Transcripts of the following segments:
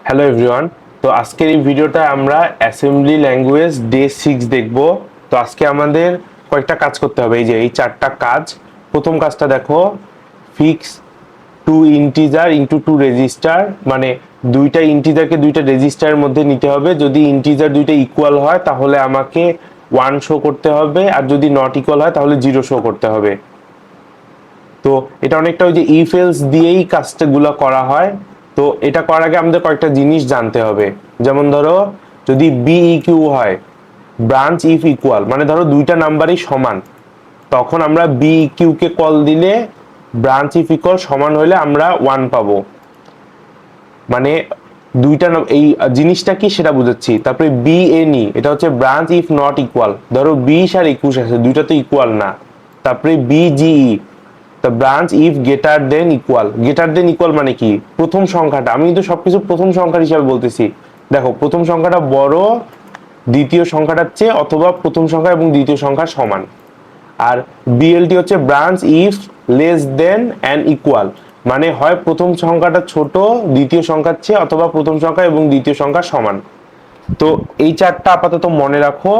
Hello everyone. তো আজকের এই ভিডিওটা আমরা অ্যাসেম্বলি ল্যাঙ্গুয়েজ ডে 6 দেখব। তো আজকে আমাদের কয়েকটা কাজ করতে হবে, এই যে এই চারটা কাজ। প্রথম কাজটা দেখো, fix two integer into two register, মানে দুইটা ইন্টিজারকে দুইটা রেজিস্টারের মধ্যে নিতে হবে। যদি ইন্টিজার দুইটা ইকুয়াল হয় তাহলে আমাকে 1 শো করতে হবে, আর যদি নট ইকুয়াল হয় তাহলে 0 শো করতে হবে। তো এটা অনেকটা ওই যে ইফ এলস দিয়েই কাজগুলো করা হয়। তো এটা করার আগে আমাদের কয়েকটা জিনিস জানতে হবে। যেমন ধরো, যদি বি কিউ হয়, ব্রাঞ্চ ইফ ইকুয়াল, মানে ধরো দুইটা নাম্বারই সমান, তখন আমরা বি কিউ কে কল দিলে ব্রাঞ্চ ইফ ইকুয়াল সমান হলে আমরা 1 পাবো। মানে দুইটা এই জিনিসটা কি সেটা বুঝাচ্ছি। তারপরে বি এন ই, এটা হচ্ছে ব্রাঞ্চ ইফ নট ইকুয়াল। ধরো 20 আর 21 আছে, দুইটা তো ইকুয়াল না। তারপরে BGE, the branch if greater than equal. Greater than equal মানে কি, প্রথম সংখ্যাটা, আমি কিন্তু সবকিছু প্রথম সংখ্যার হিসাবে বলতেছি। দেখো, প্রথম সংখ্যাটা বড় দ্বিতীয় সংখ্যাটার চেয়ে, অথবা প্রথম সংখ্যা এবং দ্বিতীয় সংখ্যা সমান। আর বিএলটি হচ্ছে branch if less than and equal, মানে হয় প্রথম সংখ্যাটা ছোট দ্বিতীয় সংখ্যার চেয়ে, অথবা প্রথম সংখ্যা এবং দ্বিতীয় সংখ্যা সমান। তো এই চারটা আপাতত মনে রাখো।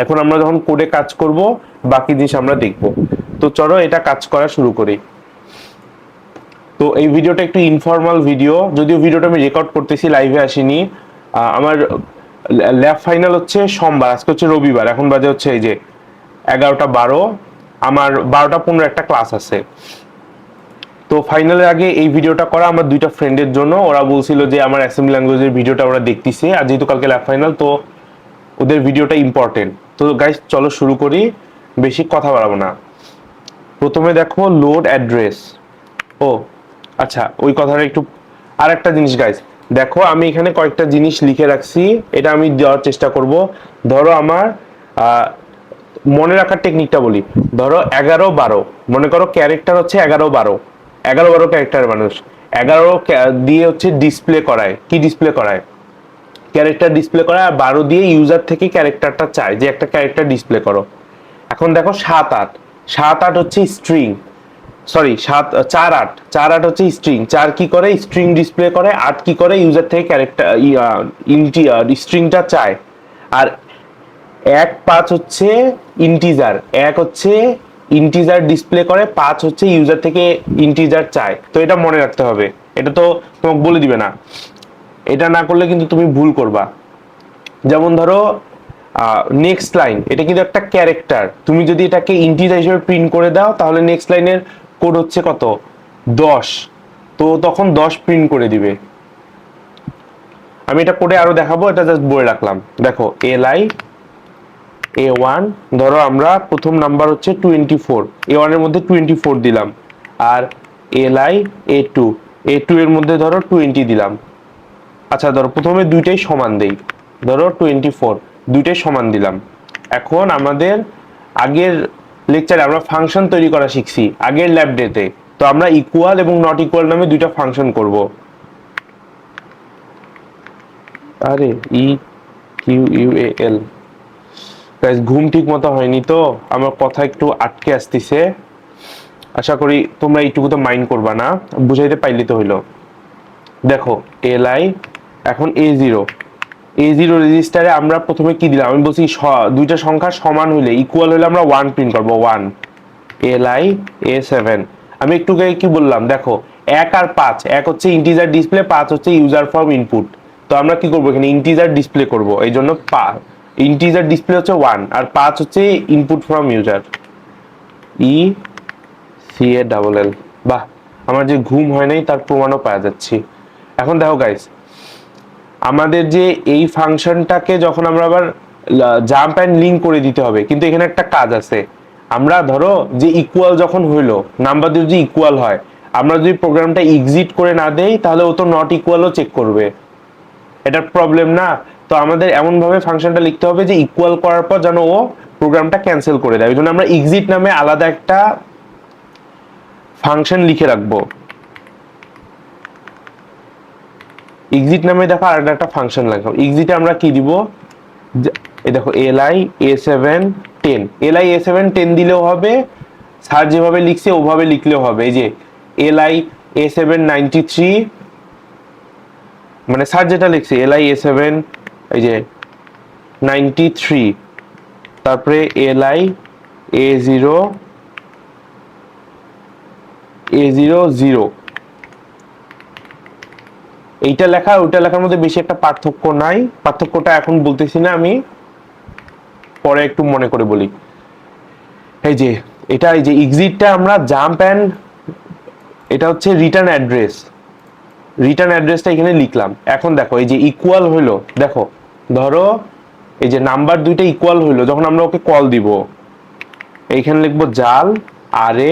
এখন আমরা যখন কোডে কাজ করব, বাকি জিনিস আমরা দেখব। তো চলো এটা কাজ করা শুরু করি। তো এই ভিডিওটা একটু ইনফর্মাল ভিডিও, যদিও ভিডিওটা আমি রেকর্ড করতেছি, লাইভে আসিনি। আমার ল্যাব ফাইনাল হচ্ছে সোমবার, আজকে হচ্ছে রবিবার, এখন বাজে হচ্ছে এই যে 11টা 12। আমার 12টা 15 একটা ক্লাস আছে। তো ফাইনালের আগে এই ভিডিওটা করা আমার দুইটা ফ্রেন্ডের জন্য। ওরা বলছিল যে আমার অ্যাসেম্বলি ল্যাঙ্গুয়েজের ভিডিওটা ওরা দেখতেছে, আর যেহেতু কালকে ল্যাব ফাইনাল, তো ওদের ভিডিওটা ইম্পর্টেন্ট। তো গাইস চলো শুরু করি, বেশি কথা বাড়াবো না। প্রথমে দেখো লোড অ্যাড্রেস। ও আচ্ছা, ওই কথাটা একটু, আর একটা জিনিস গাইস, দেখো আমি এখানে কয়েকটা জিনিস লিখে রাখছি, এটা আমি দেওয়ার চেষ্টা করব। ধরো আমার মনে রাখার টেকনিকটা বলি। ধরো 11 12, মনে করো ক্যারেক্টার হচ্ছে 11 12, 11 12 ক্যারেক্টার মানুষ 11 দিয়ে হচ্ছে ডিসপ্লে করায়, কি ডিসপ্লে করায়, ক্যারেক্টার ডিসপ্লে করায়। আর 12 দিয়ে ইউজার থেকে ক্যারেক্টারটা চায় যে একটা ক্যারেক্টার ডিসপ্লে করো। এখন দেখো 7 8, 7 8 হচ্ছে স্ট্রিং, সরি 4 8, 4 8 হচ্ছে স্ট্রিং। 4 কি করে, স্ট্রিং ডিসপ্লে করে। 8 কি করে, ইউজার থেকে ক্যারেক্টার স্ট্রিংটা চায়। আর 1 5 হচ্ছে ইন্টিজার, 1 হচ্ছে ইন্টিজার ডিসপ্লে করে, 5 হচ্ছে ইউজার থেকে ইন্টিজার চায়। তো এটা মনে রাখতে হবে, এটা তো তোমাকে বলে দিবে না। এটা না করলে কিন্তু তুমি ভুল করবা। যেমন ধরো নেক্সট লাইন, এটা কিন্তু একটা ক্যারেক্টার, তুমি যদি এটাকে ইন্টিজার হিসেবে প্রিন্ট করে দাও তাহলে নেক্সট লাইনের কোড হচ্ছে কত, 10। তো তখন 10 প্রিন্ট করে দিবে। আমি এটা কোডে আরো দেখাবো, এটা জাস্ট বলে রাখলাম। দেখো A1, ধরো আমরা প্রথম নাম্বার হচ্ছে 24, A1 এর মধ্যে 24 দিলাম। আর A2 এর মধ্যে ধরো 20 দিলাম। আচ্ছা ধরো প্রথমে দুইটাই সমান দেই, ধরো 24, দুইটাই সমান দিলাম। এখন আমাদের আগের লেকচারে আমরা ফাংশন তৈরি করা শিখছি, আগের ল্যাব ডেতে। তো আমরা ইকুয়াল এবং নট ইকুয়াল নামে দুইটা ফাংশন করব। আরে EQUAL, ঘুম ঠিক মতো হয়নি তো, আমার কথা একটু আটকে আসতেছে। আশা করি তোমরা এইটুকু তো মাইন্ড করবা না, বুঝাইতে পাইলে তো হইলো। দেখো LI, এখন A0 রেজিস্টারে আমরা প্রথমে কি দিলাম, আমি বলছি দুইটা সংখ্যা সমান হইলে, ইকুয়াল হইলে আমরা 1 প্রিন্ট করবো, 1। LI A7, আমি একটু আগে কি বললাম, দেখো 1 আর 5, 1 হচ্ছে ইন্টিজার ডিসপ্লে, 5 হচ্ছে ইউজার ফ্রম ইনপুট। তো আমরা কি করবো, এখানে ইন্টিজার ডিসপ্লে করব, এই জন্য ইন্টিজার ডিসপ্লে হচ্ছে 1, আর 5 হচ্ছে ইনপুট ফ্রম ইউজার। ECALL, বাহ, আমার যে ঘুম হয় নাই তার প্রমাণও পাওয়া যাচ্ছি। এখন দেখো গাইস, আমাদের যে এই ফাংশনটাকে যখন আমরা আবার জাম্প অ্যান্ড লিঙ্ক করে দিতে হবে, কিন্তু এখানে একটা কাজ আছে। আমরা ধরো যে ইকুয়াল যখন হইলো, নাম্বার যদি ইকুয়াল হয়, আমরা যদি প্রোগ্রামটা এক্সিট করে না দেই তাহলে ও তো নট ইকুয়ালও চেক করবে, এটা প্রবলেম না। তো আমাদের এমন ভাবে ফাংশনটা লিখতে হবে যে ইকুয়াল করার পর যেন ও প্রোগ্রামটা ক্যান্সেল করে দেয়। ওই জন্য আমরা এক্সিট নামে আলাদা একটা ফাংশন লিখে রাখবো। এক্সিট নামে দেখো আর একটা ফাংশন লাগবে। এক্সিটে আমরা কি দিব, এই দেখো LI A7 10, LI A7 10 দিলেও হবে, স্যার যেভাবে লিখছে ওভাবে লিখলেও হবে। এই যে LI A7 93 মানে স্যার যেটা লিখছে LI A7 এই যে 93, তারপরে LI A0 এইটা লেখা ওইটা লেখার মধ্যে বেশি একটা পার্থক্য নাই, পার্থক্যটা এখন বলতেছি না, আমি পরে একটু মনে করে বলি। এই যে এটা, এই যে এক্সিটটা আমরা জাম্প অ্যান্ড, এটা হচ্ছে রিটার্ন অ্যাড্রেসটা এখানে লিখলাম। এখন দেখো এই যে ইকুয়াল হইলো, দেখো ধরো এই যে নাম্বার দুইটা ইকুয়াল হইলো, যখন আমরা ওকে কল দিব এইখানে লিখবো জাল আরে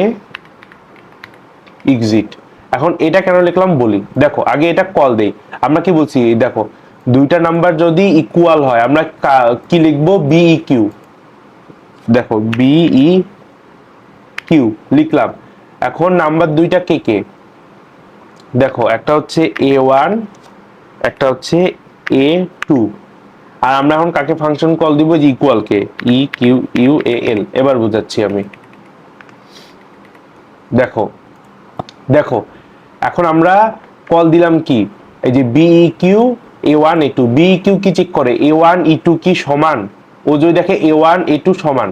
এক্সিট। এখন এটা কেন লিখলাম বলি, দেখো আগে এটা কল দেই, আমরা কি বলছি দেখো দুইটা নাম্বার যদি ইকুয়াল হয় আমরা কি লিখবো, BEQ, দেখো BEQ লিখলাম। এখন নাম্বার দুইটা কে কে, দেখো একটা হচ্ছে A1, একটা হচ্ছে A2, আর আমরা এখন কাকে ফাংশন কল দিব, যে ইকুয়াল কে, EQUAL। এবার বুঝাচ্ছি আমি, দেখো দেখো এখন আমরা কল দিলাম কি, এই যে BEQ A1 A2, BEQ কি চেক করে A1 E2 কি সমান, ও যদি দেখে A1 A2 সমান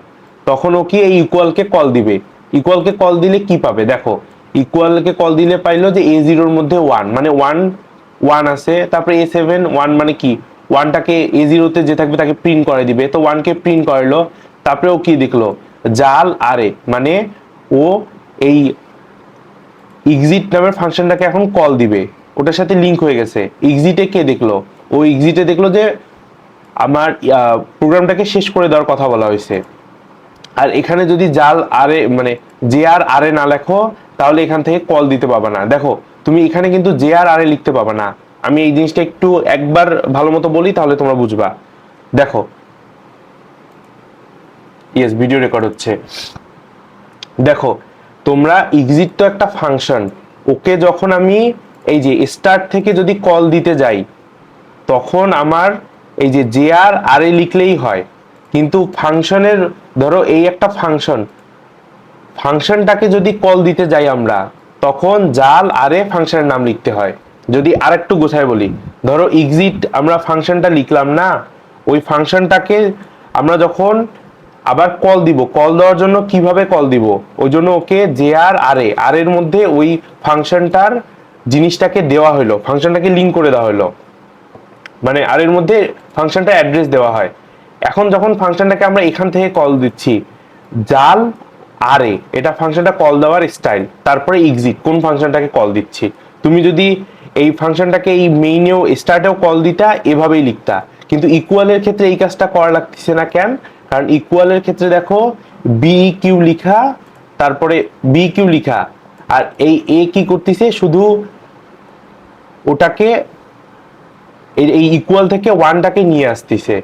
তখন ও কি এই ইকুয়াল কে কল দিবে। ইকুয়াল কে কল দিলে কি পাবে, দেখো ইকুয়াল কে কল দিলে পাইলো যে A0 এর মধ্যে 1 মানে 1 আছে, তারপরে A7 1 মানে কি 1টাকে A0 তে যে থাকবে তাকে প্রিন্ট করে দিবে, তো 1 কে প্রিন্ট করলো। তারপরে ও কি দেখলো, জাল আরে, মানে ও এই এক্সিট নামের ফাংশনটাকে এখন কল দিবে, ওটার সাথে লিংক হয়ে গেছে। এক্সিটে কে দেখলো, ও এক্সিটে দেখলো যে আমার প্রোগ্রামটাকে শেষ করে দেওয়ার কথা বলা হয়েছে। আর এখানে যদি জাল আরে মানে জে আর আরে না লেখো তাহলে এখান থেকে কল দিতে পাবা না। দেখো তুমি এখানে কিন্তু জে আর আরে লিখতে পাবা না, আমি এই জিনিসটা একটু একবার ভালো মতো বলি তাহলে তোমরা বুঝবা। দেখো ইয়েস, ভিডিও রেকর্ড হচ্ছে। দেখো তোমরা এক্সিট তো একটা ফাংশন, ওকে যখন আমি এই যে স্টার্ট থেকে যদি কল দিতে যাই তখন আমার এই যে জে আর আরে লিখলেই হয়, কিন্তু ফাংশনের ধরো এই একটা ফাংশনটাকে যদি কল দিতে যাই আমরা তখন জাল আরে ফাংশনের নাম লিখতে হয়। যদি আরেকটু গোছায় বলি, ধরো এক্সিট আমরা ফাংশনটা লিখলাম না, ওই ফাংশনটাকে আমরা যখন আবার কল দিব, কল দেওয়ার জন্য কিভাবে কল দিব, ওই জন্য ওকে জে আর আরে আর এর মধ্যে ওই ফাংশনটার জিনিসটাকে দেওয়া হলো, ফাংশনটাকে লিংক করে দেওয়া হলো, মানে আর এর মধ্যে ফাংশনটা অ্যাড্রেস দেওয়া হয়। এখন যখন ফাংশনটাকে আমরা এখান থেকে কল দিচ্ছি জাল আরে, এটা ফাংশনটা কল দেওয়ার স্টাইল, তারপরে এক্সিট কোন ফাংশনটাকে কল দিচ্ছি। তুমি যদি এই ফাংশনটাকে এই মেইনেও স্টার্টেও কল দিতা এভাবেই লিখতা, কিন্তু ইকুয়ালের ক্ষেত্রে এই কাজটা করা লাগতেছে না কেন, কারণ ইকুয়ালের ক্ষেত্রে দেখো BEQ লিখা, তারপরে BQ লিখা, আর এই এ কি করতেছে শুধু ওটাকে এই ইকুয়াল থেকে ওয়ানটাকে নিয়ে আসতেছে।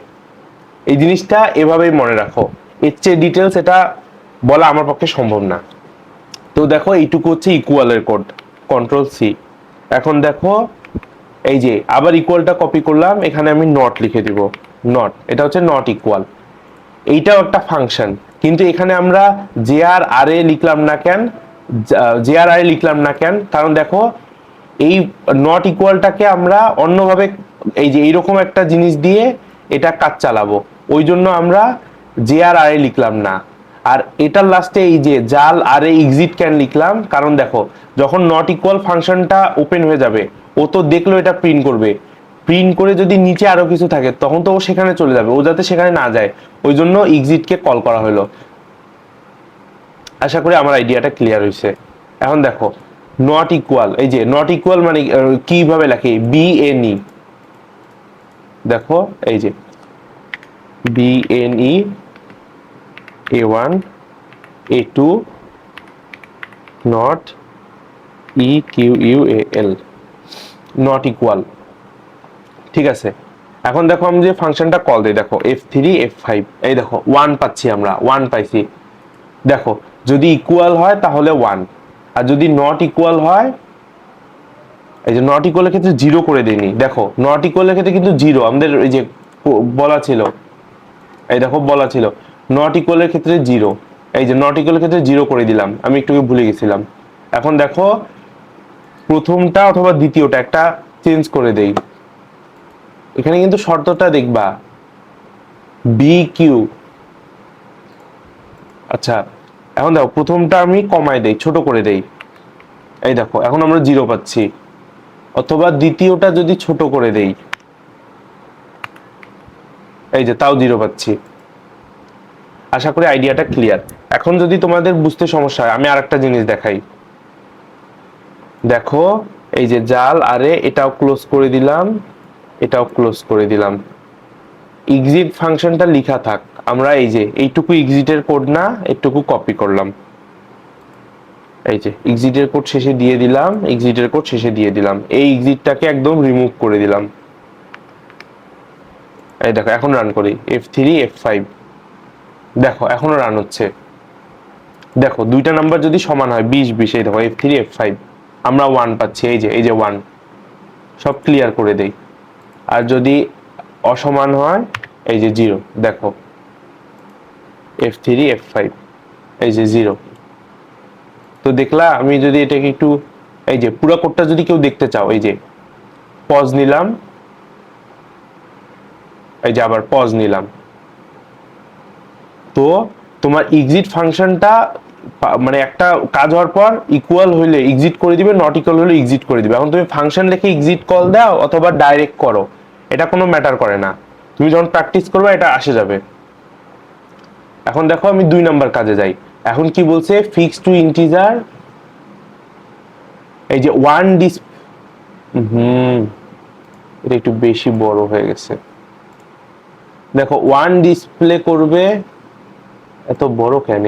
এই জিনিসটা এভাবেই মনে রাখো, এর চেয়ে ডিটেলস এটা বলা আমার পক্ষে সম্ভব না। তো দেখো এইটুকু হচ্ছে ইকুয়ালের কোড, কন্ট্রোল C। এখন দেখো এই যে আবার ইকুয়ালটা কপি করলাম, এখানে আমি নট লিখে দিব, নট, এটা হচ্ছে নট ইকুয়াল। এইটাও একটা ফাংশন, কিন্তু এখানে আমরা জে আর আরে লিখলাম না কেন, কারণ দেখো এই নট ইকুয়ালটাকে আমরা অন্যভাবে এই যে এইরকম একটা জিনিস দিয়ে এটা কাজ চালাবো, ওই জন্য আমরা জে আর আরে লিখলাম না। আর এটার লাস্টে এই যে জাল আরে এক্সিট ক্যান লিখলাম, কারণ দেখো যখন নট ইকুয়াল ফাংশনটা ওপেন হয়ে যাবে ও তো দেখলো এটা প্রিন্ট করবে, প্রিন্ট করে যদি নিচে আরো কিছু থাকে তখন তো ও সেখানে চলে যাবে, ও যাতে সেখানে না যায় ওই জন্য এক্সিটকে কল করা হলো। আশা করি আমার আইডিয়াটা ক্লিয়ার হয়েছে। এখন দেখো নট ইকুয়াল, এই যে নট ইকুয়াল মানে কিভাবে লেখে, BNE, দেখো এই যে BNE A1 A2 not EQUAL, not equal. ঠিক আছে, এখন দেখো আমি যে ফাংশনটা কল দিই, দেখো F3 F5, এই দেখো 1 পাচ্ছি, আমরা 1 পাইছি। দেখো যদি ইকুয়াল হয় তাহলে 1, আর যদি নট ইকুয়াল হয়, এই যে নট ইকুয়ালের ক্ষেত্রে 0 করে দিইনি, দেখো নট ইকুয়ালের ক্ষেত্রে কিন্তু 0 আমাদের এই যে বলা ছিল, এই দেখো বলা ছিল নট ইকুয়ালের ক্ষেত্রে 0, এই যে নট ইকুয়ালের ক্ষেত্রে 0 করে দিলাম, আমি একটু ভুলে গেছিলাম। এখন দেখো প্রথমটা অথবা দ্বিতীয়টা একটা চেঞ্জ করে দেই, এখানে কিন্তু শর্তটা দেখবা বি কিউ। আচ্ছা এখন দেখো প্রথমটা আমি কমাই দেই, ছোট করে দেই, এই দেখো এখন আমরা 0 পাচ্ছি। অথবা দ্বিতীয়টা যদি ছোট করে দেই, এই যে তাও 0 পাচ্ছি। আশা করি আইডিয়াটা ক্লিয়ার। এখন যদি তোমাদের বুঝতে সমস্যা হয় আমি আরেকটা জিনিস দেখাই। দেখো এই যে জাল আরে এটাও ক্লোজ করে দিলাম, এটাও ক্লোজ করে দিলাম। এক্সিট ফাংশনটা লেখা থাক, আমরা এই যে এইটুকু এক্সিটের কোড না, এটুকু কপি করলাম। এই যে এক্সিটের কোড শেষে দিয়ে দিলাম, এক্সিটের কোড শেষে দিয়ে দিলাম, এই এক্সিটটাকে একদম রিমুভ করে দিলাম। এই দেখো এখন রান করি F3 F5, দেখো এখনো রান হচ্ছে। দেখো দুইটা নাম্বার যদি সমান হয় 20 20, এই দেখো F3 F5 আমরা 1 পাচ্ছি, এই যে 1। সব ক্লিয়ার করে দেই। আর যদি অসমান হয় এই যে 0, দেখো F3 F5 এই যে 0। তো দেখলা আমি যদি এটাকে একটু, এই যে পুরো কোডটা যদি কেউ দেখতে চাও, এই যে পজ নিলাম, এই যে আবার পজ নিলাম। তো তোমার এক্সিট ফাংশনটা মানে একটা কাজ হওয়ার পর ইকুয়াল হইলে এক্সিট করে দিবে, নট ইকুয়াল হলে এক্সিট করে দিবে। এখন তুমি ফাংশন লিখে এক্সিট কল দাও অথবা ডাইরেক্ট করো, এটা কোনো ম্যাটার করে না। তুমি যখন প্র্যাকটিস করবে এটা আসে যাবে। এখন দেখো আমি 2 নাম্বার কাজে যাই। এখন কি বলছে, ফিক্স টু ইন্টিজার, এই যে ওয়ান এটা একটু বেশি বড় হয়ে গেছে। দেখো ওয়ান ডিসপ্লে করবে, এত বড় কেন?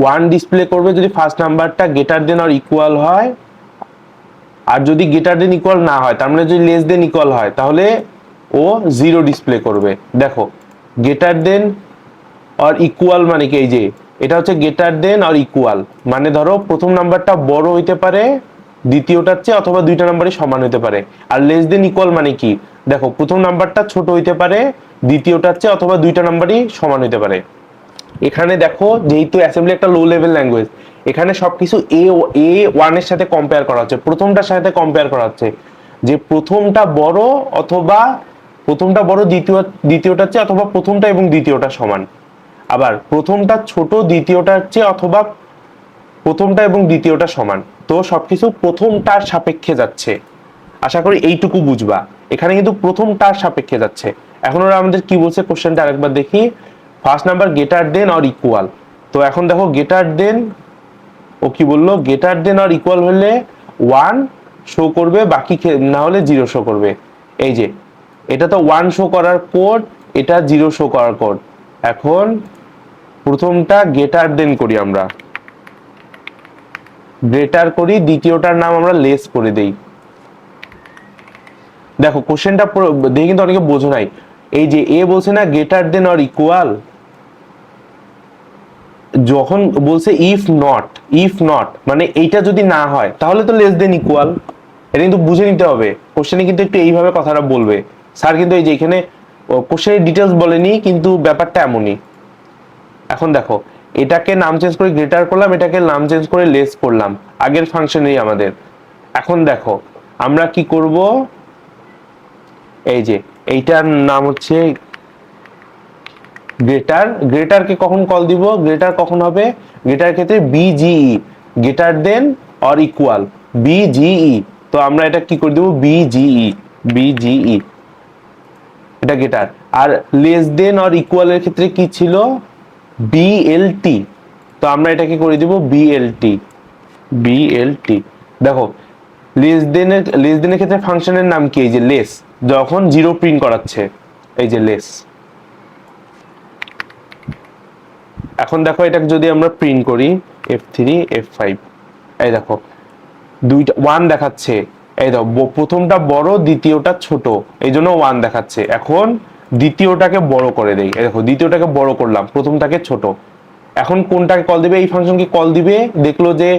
ওয়ান ডিসপ্লে করবে যদি ফার্স্ট নাম্বারটা গ্রেটার দেন অর ইকুয়াল হয়, আর যদি গ্রেটার দেন ইকুয়াল না হয়, তার মানে যদি লেস দেন ইকুয়াল হয়, তাহলে ও 0 ডিসপ্লে করবে। দেখো গ্রেটার দেন অর ইকুয়াল মানে কি, এই যে এটা হচ্ছে গ্রেটার দেন অর ইকুয়াল, মানে ধরো প্রথম নাম্বারটা বড় হইতে পারে দ্বিতীয়টার চেয়ে, অথবা দুইটা নাম্বারই সমান হইতে পারে। আর লেস দেন ইকুয়াল মানে কি, দেখো প্রথম নাম্বারটা ছোট হইতে পারে দ্বিতীয়টার চেয়ে, অথবা দুইটা নাম্বারই সমান হইতে পারে। এখানে দেখো যেহেতু অ্যাসেম্বলি একটা লো লেভেল ল্যাঙ্গুয়েজ, এখানে সবকিছু A1 এর সাথে কম্পেয়ার করা হচ্ছে, প্রথমটার সাথে কম্পেয়ার করা হচ্ছে, যে প্রথমটা বড় অথবা প্রথমটা বড় দ্বিতীয়টার চেয়ে, অথবা প্রথমটা এবং দ্বিতীয়টা সমান। আবার প্রথমটা ছোট দ্বিতীয়টার চেয়ে, অথবা প্রথমটা এবং দ্বিতীয়টা সমান। তো সবকিছু প্রথমটার সাপেক্ষে যাচ্ছে। আশা করি এইটুকু বুঝবা। এখানে কিন্তু প্রথমটার সাপেক্ষে যাচ্ছে। এখন ওরা আমাদের কি বলছে কোশ্চেনটা আরেকবার দেখি। First number greater than or equal. তো এখন দেখো গ্রেটার দেন, ও কি বললো, গ্রেটার দেন অর ইকুয়াল হলে 1 শো করবে, বাকি না হলে 0 শো করবে। এই যে এটা তো 1 শো করার কোড, এটা 0 শো করার কোড। এখন প্রথমটা গ্রেটার দেন করি, আমরা গ্রেটার করি, দ্বিতীয়টার নাম আমরা লেস করে দেই। দেখো কোশ্চেনটা দেখে কিন্তু অনেকে বোঝো নাই। এই যে এ বলছে না গ্রেটার দেন অর ইকুয়াল, যখন বলছে ইফ নট মানে এইটা যদি না হয় তাহলে তো লেস দেন ইকুয়াল। এটা কিন্তু বুঝে নিতে হবে, কোশ্চেনে কিন্তু একটু এইভাবে কথাটা বলবে। স্যার কিন্তু এই যে এখানে কোশ্চেনের ডিটেলস বলেনি, কিন্তু ব্যাপারটা এমনই। এখন দেখো এটাকে নাম চেঞ্জ করে গ্রেটার করলাম, এটাকে নাম চেঞ্জ করে লেস করলাম, আগের ফাংশনেই আমাদের। এখন দেখো আমরা কি করব, এই যে এইটার নাম হচ্ছে গ্রেটার। গ্রেটারকে কখন কল দিব, গ্রেটার কখন হবে, গ্রেটার ক্ষেত্রে BGE, greater than or equal, BGE. তো আমরা এটা কি করে দেব, বিজিই, এটা গ্রেটার। আর লেস দেন অর ইকুয়াল এর ক্ষেত্রে কি ছিল, বিএলটি। তো আমরা এটাকে করে দিব বিএলটি। দেখো লেস দেনের ক্ষেত্রে ফাংশনের নাম কি, এই যে লেস, যখন 0 প্রিন্ট করাচ্ছে, এই যে লেস। এখন দেখো এটাকে যদি আমরা প্রিন্ট করি F3 F5, এই দেখো দুইটা 1 দেখাচ্ছে। এই দেখো প্রথমটা বড় দ্বিতীয়টা ছোট, এই জন্য 1 দেখাচ্ছে। এখন দ্বিতীয়টাকে বড় করে দেই, এই দেখো দ্বিতীয়টাকে বড় করলাম, প্রথমটাকে ছোট। এখন কোনটাকে কল দিবে, এই ফাংশনকে কল দিবে, দেখলো যে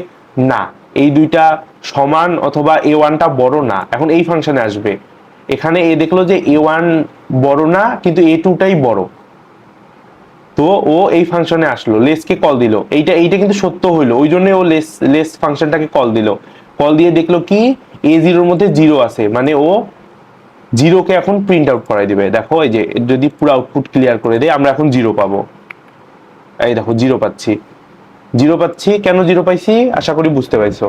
না এই দুইটা সমান, অথবা A1টা বড় না, এখন এই ফাংশনে আসবে। এখানে এ দেখলো যে A1 বড় না কিন্তু A2টাই বড়, তো ও এই ফাংশনে আসলো, লেসকে কল দিল। এইটা কিন্তু সত্য হইলো, ওই জন্য ও লেস ফাংশনটাকে কল দিল। কল দিয়ে দেখলো কি A0 এর মধ্যে 0 আছে, মানে ও জিরোকে এখন প্রিন্ট আউট করাই দিবে। দেখো এই যে যদি পুরো আউটপুট ক্লিয়ার করে দেয় আমরা এখন জিরো পাবো। এই দেখো জিরো পাচ্ছি। জিরো পাচ্ছি, কেন জিরো পাইছি আশা করি বুঝতে পারছো।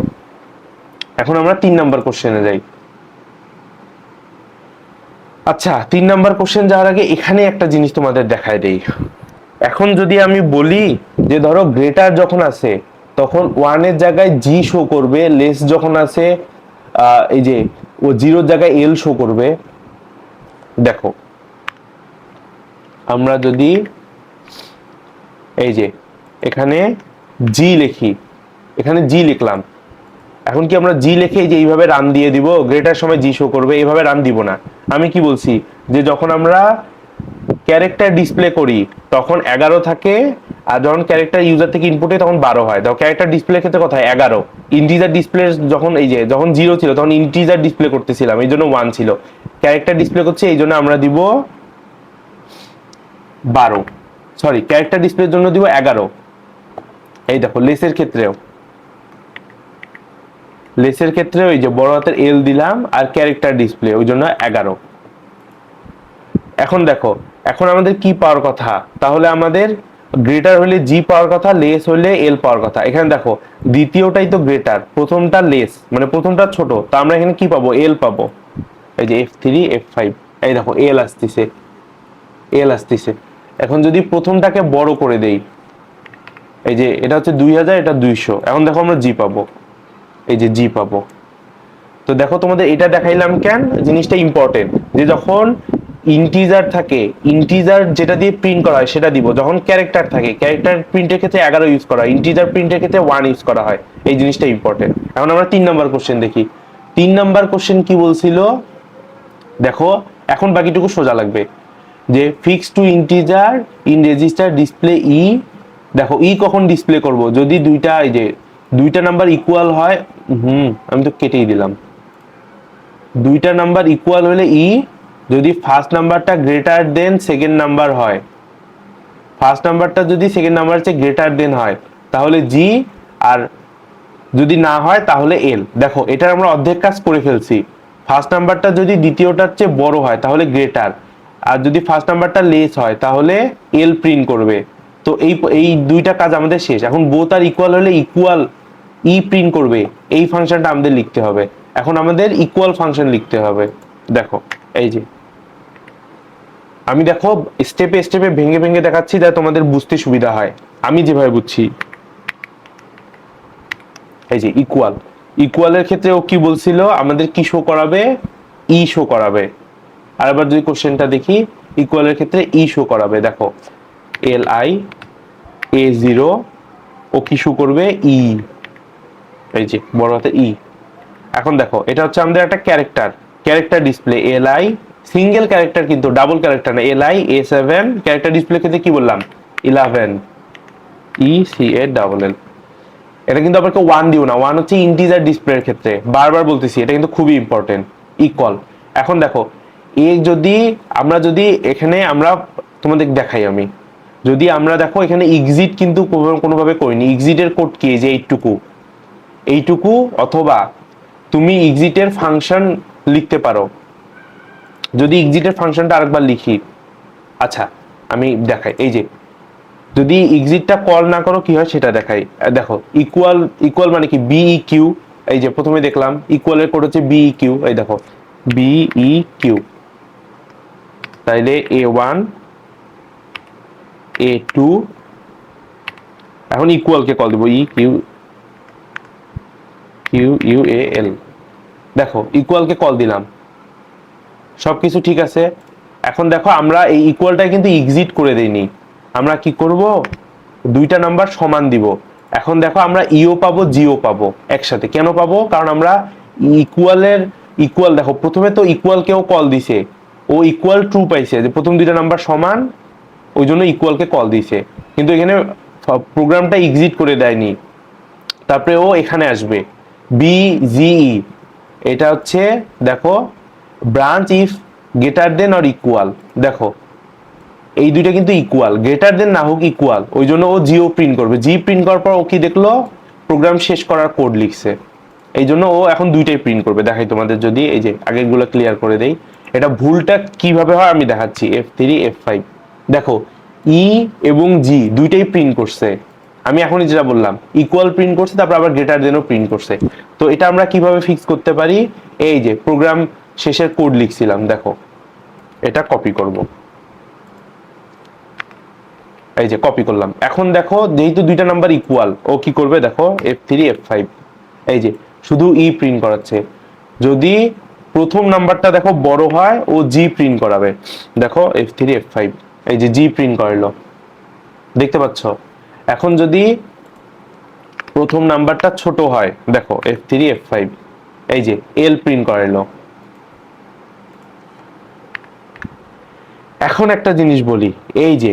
এখন আমরা 3 নাম্বার কোশ্চেনে যাই। আচ্ছা, 3 নাম্বার কোশ্চেন যাওয়ার আগে এখানে একটা জিনিস তোমাদের দেখায় দেই। এখন যদি আমি বলি যে ধরো গ্রেটার যখন আছে তখন 1 এর জায়গায় জি শো করবে, লেস যখন আছে এই যে ও জিরোর জায়গায় এল শো করবে। দেখো আমরা যদি এই যে এখানে জি লিখি, এখানে জি লিখলাম, এখন কি আমরা জি লিখে যে এইভাবে রান দিয়ে দিব, গ্রেটার সময় জি শো করবে, এইভাবে রান দিব না। আমি কি বলছি যে যখন আমরা ক্যারেক্টার ডিসপ্লে করি তখন 11 থাকে, আর যখন ক্যারেক্টার ইউজার থেকে ইনপুটে তখন 12 হয়। দেখো ক্যারেক্টার ডিসপ্লে ক্ষেত্রে কথা 11, ইন্টিজার ডিসপ্লে যখন এই যে যখন 0 ছিল তখন ইন্টিজার ডিসপ্লে করতেছিলাম, এই জন্য 1 ছিল। ক্যারেক্টার ডিসপ্লে করছে এই জন্য আমরা দিব 12, সরি ক্যারেক্টার ডিসপ্লের জন্য দিব 11। এই দেখো লেসের ক্ষেত্রেও, লেসের ক্ষেত্রে ওই যে বড় হাতের এল দিলাম আর ক্যারেক্টার ডিসপ্লে ওই জন্য 11। এখন দেখো এখন আমাদের কি পাওয়ার কথা, তাহলে আমাদের গ্রেটার হলে জি পাওয়ার কথা, লেস হলে এল পাওয়ার কথা। এখানে দেখো দ্বিতীয়টাই তো গ্রেটার, প্রথমটা লেস মানে প্রথমটা ছোট, তো আমরা এখানে কি পাবো এল পাবো। এই যে F3 F5, এই দেখো এল আসতেছে, এল আসতেছে। এখন যদি প্রথমটাকে বড় করে দেই, এই যে এটা হচ্ছে 2000, এটা 200, এখন দেখো আমরা জি পাবো, এই যে জি পাবো। তো দেখো তোমাদের এটা দেখাইলাম কেন, জিনিসটা ইম্পর্টেন্ট, যে যখন ইন্টিজার থাকে, ইন্টিজার যেটা দিয়ে প্রিন্ট করা হয় সেটা দিব, যখন ক্যারেক্টার থাকে ক্যারেক্টার প্রিন্টের ক্ষেত্রে 11 ইউজ করা হয়, ইন্টিজার প্রিন্টের ক্ষেত্রে 1 ইউজ করা হয়। এই জিনিসটা ইম্পর্টেন্ট। এখন আমরা 3 নাম্বার কোশ্চেন দেখি। 3 নাম্বার কোশ্চেন কি বলছিল, দেখো এখন বাকিটুকু সোজা লাগবে, যে fix two integer in register display ই। দেখো ই কখন ডিসপ্লে করব, যদি দুইটা এই যে দুইটা নাম্বার ইকুয়াল হয়, আমি তো কেটেই দিলাম, দুইটা নাম্বার ইকুয়াল হলে ই, যদি ফার্স্ট নাম্বারটা গ্রেটার দেন সেকেন্ড নাম্বার হয়, ফার্স্ট নাম্বারটা যদি সেকেন্ড নাম্বার চেয়ে গ্রেটার দেন হয় তাহলে জি, আর যদি না হয় তাহলে এল। দেখো এটার আমরা অর্ধেক কাজ করে ফেলছি। ফার্স্ট নাম্বারটা যদি দ্বিতীয়টার চেয়ে বড় হয় তাহলে গ্রেটার, আর যদি ফার্স্ট নাম্বারটা লেস হয় তাহলে এল প্রিন্ট করবে। তো এই এই দুইটা কাজ আমাদের শেষ। এখন বোথ আর ইকুয়াল হলে ইকুয়াল ই প্রিন্ট করবে, এই ফাংশনটা আমাদের লিখতে হবে। এখন আমাদের ইকুয়াল ফাংশন লিখতে হবে। দেখো এই যে আমি দেখো স্টেপে স্টেপে ভেঙে ভেঙে দেখাচ্ছি যাতে তোমাদের বুঝতে সুবিধা হয়, আমি যেভাবে বুঝছি। এই যে ইকুয়াল, ইকুয়ালের ক্ষেত্রে ও কি বলছিল আমাদের কি শো করাবে, ই শো করাবে। আর এবার যদি কোশ্চেনটা দেখি, ইকুয়ালের ক্ষেত্রে ই শো করাবে। দেখো এল আই এ জিরো, ও কি শো করবে ই, এই যে বড় হাতে ই। এখন দেখো এটা হচ্ছে আমাদের একটা character, character display L I, single character কিন্তু ডাবল ক্যারেক্টার না, L I A7, character display ক্ষেত্রে কি বললাম 11 ECA double L। এটা কিন্তু আবার কেউ 1 দিও না, 1 হচ্ছে ইন্টিজার ডিসপ্লের ক্ষেত্রে, বারবার বলতেছি এটা কিন্তু খুবই ইম্পর্টেন্ট। ইকুয়াল, এখন দেখো এ যদি আমরা যদি এখানে আমরা তোমাদের দেখাই, আমি যদি আমরা দেখো এখানে এক্সিট কিন্তু কোনোভাবে করিনি, এক্সিটের কোড কি যে এইটুকু, এইটুকু, অথবা তুমি এক্সিটের ফাংশন লিখতে পারো। যদি এক্সিটের ফাংশনটা আরেকবার লিখি, আচ্ছা আমি দেখাই, এই যে যদি এক্সিটটা কল না করো কি হয় সেটা দেখাই। দেখো ইকুয়াল, ইকুয়াল মানে কি বিই কিউ, এই যে প্রথমে দেখলাম ইকুয়ালের কোড হচ্ছে বিই কিউ, এই দেখো বিই কিউ, তাইলে A1 A2, এখন ইকুয়ালকে কল দেবো E Q Q U A এল। দেখো ইকুয়ালকে কল দিলাম, সবকিছু ঠিক আছে। এখন দেখো আমরা এই ইকুয়ালটা কিন্তু এক্সিট করে দেইনি, আমরা কি করব দুইটা নাম্বার সমান দিব। এখন দেখো আমরা ইও পাবো জিও পাবো একসাথে, কেন পাবো, কারণ আমরা ইকুয়ালের ইকুয়াল, দেখো প্রথমে তো ইকুয়াল কেও কল দিছে, ও ইকুয়াল ট্রু পাইছে যে প্রথম দুইটা নাম্বার সমান, ওই জন্য ইকুয়ালকে কল দিছে, কিন্তু এখানে প্রোগ্রামটা এক্সিট করে দেয়নি। তারপরে ও এখানে আসবে বিজিই, এটা হচ্ছে দেখো branch if greater than or equal. দেখো এই দুইটা কিন্তু ইকুয়াল, গ্রেটার দেন না হোক ইকুয়াল, ওই জন্য ও জিও প্রিন্ট করবে। জি প্রিন্ট করার পর ও কি দেখলো প্রোগ্রাম শেষ করার কোড লিখছে, এই জন্য ও এখন দুইটাই প্রিন্ট করবে। দেখাই তোমাদের, যদি এই যে আগেরগুলো ক্লিয়ার করে দেই, এটা ভুলটা কিভাবে হয় আমি দেখাচ্ছি। F3 F5 দেখো ই এবং জি দুইটাই প্রিন্ট করছে, আমি এখনই যেটা বললাম ইকুয়াল প্রিন্ট করছে, তারপর আবার গ্রেটার দেনও প্রিন্ট করছে। তো এটা আমরা কিভাবে ফিক্স করতে পারি, এই যে প্রোগ্রাম শেষের কোড লিখছিলাম দেখো, এটা কপি করব, এই যে কপি করলাম। এখন দেখো যেহেতু দুইটা নাম্বার ইকুয়াল, ও কি করবে দেখো F3 F5 এই যে শুধু ই প্রিন্ট করাচ্ছে। যদি প্রথম নাম্বারটা দেখো বড় হয় ও জি প্রিন্ট করাবে, দেখো F3 F5 এই যে জি প্রিন্ট করলো, দেখতে পাচ্ছ। এখন যদি প্রথম নাম্বারটা ছোট হয় দেখো F3 F5 এই যে এল প্রিন্ট করালো। এখন একটা জিনিস বলি, এই যে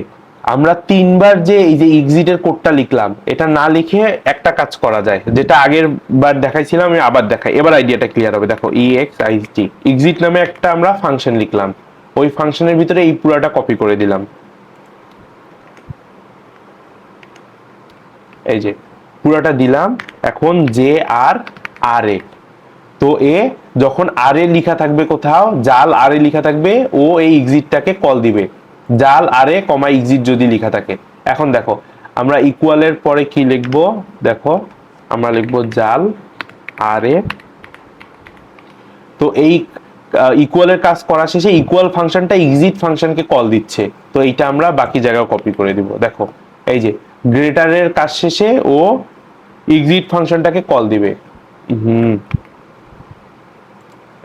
আমরা তিনবার যে এই যে এক্সিটের কোডটা লিখলাম, এটা না লিখে একটা কাজ করা যায়, যেটা আগের বার দেখাইছিলাম, আমি আবার দেখাই, এবার আইডিয়াটা ক্লিয়ার হবে। দেখো EXIT এক্সিট নামে একটা আমরা ফাংশন লিখলাম, ওই ফাংশনের ভিতরে এই পুরাটা কপি করে দিলাম, এই যে পুরাটা দিলাম। এখন জে আর আর এ, তো এ যখন আর এ লিখা থাকবে কোথাও, জাল আর এ লিখা থাকবে, ও এই এক্সিটটাকে কল দিবে, জাল আর এ কমা এক্সিট যদি লিখা থাকে। এখন দেখো আমরা ইকুয়ালের পরে কি লিখবো, দেখো আমরা লিখবো জাল আর এ। তো এই ইকুয়ালের কাজ করা শেষে ইকুয়াল ফাংশনটা এক্সিট ফাংশনকে কল দিচ্ছে, তো এইটা আমরা বাকি জায়গায় কপি করে দিব। দেখো এই যে গ্রেটারের কাজ শেষে ও এক্সিট ফাংশনটাকে কল দিবে,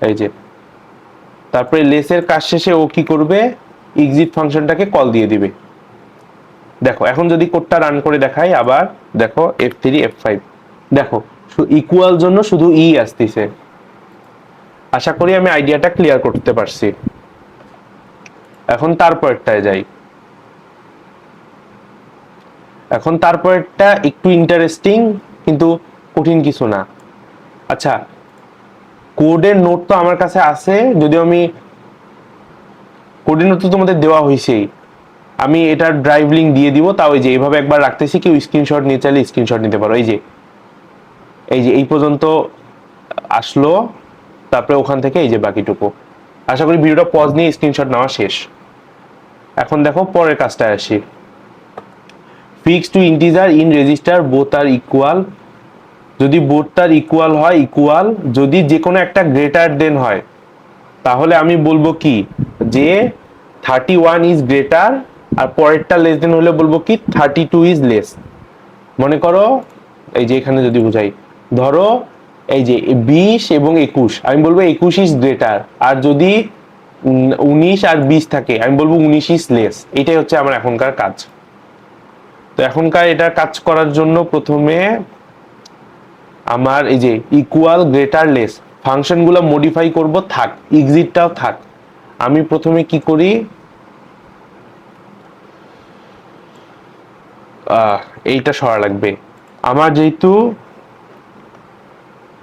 এই যে তারপরে লেসের কাজ শেষে ও কি করবে, এক্সিট ফাংশনটাকে কল দিয়ে দিবে। দেখো এখন যদি কোডটা রান করে দেখাই আবার, দেখো F3 F5 দেখো ইকুয়াল জন্য শুধু ই আসতেছে। আশা করি আমি আইডিয়াটা ক্লিয়ার করতে পারছি। এখন তারপরটায় যাই, এখন তারপরটা একটু ইন্টারেস্টিং কিন্তু কঠিন কিছু না। আচ্ছা কোডের নোট তো আমার কাছে আছে, যদিও আমি কোডের নোট তো তোমাদের দেওয়া হয়েছেই, আমি এটার ড্রাইভ লিঙ্ক দিয়ে দিব, তাও এই যে এইভাবে একবার রাখতেছি, কেউ স্ক্রিনশট নিয়ে চাইলে স্ক্রিনশট নিতে পারো। এই যে এই পর্যন্ত আসলো, তারপরে ওখান থেকে এই যে বাকিটুকু। আশা করি ভিডিওটা পজ নিয়ে স্ক্রিনশট নেওয়া শেষ। এখন দেখো পরের কাজটায় আসি, fix two integer in register both are equal. যদি বোথ আর ইকুয়াল হয় ইকুয়াল, যদি যে কোনো একটা গ্রেটার দেন হয়, তাহলে আমি বলবো কি যে 31 ইজ গ্রেটার, আর পরেরটা লেস দেন হলে বলবো কি 32 ইজ লেস। মনে করো এই যে এখানে যদি বুঝাই, ধরো এই যে 20 এবং 21, আমি বলবো 21 ইজ গ্রেটার, আর যদি 19 আর 20 থাকে আমি বলবো 19 ইজ লেস। এটাই হচ্ছে আমার এখনকার কাজ। তো এখনকার এটা কাজ করার জন্য প্রথমে আমার এই যে ইকুয়াল গ্রেটার লেস ফাংশনগুলো মডিফাই করব, থাক এক্সিটটাও থাক। আমি প্রথমে কি করি, এইটা সরা লাগবে আমার, যেহেতু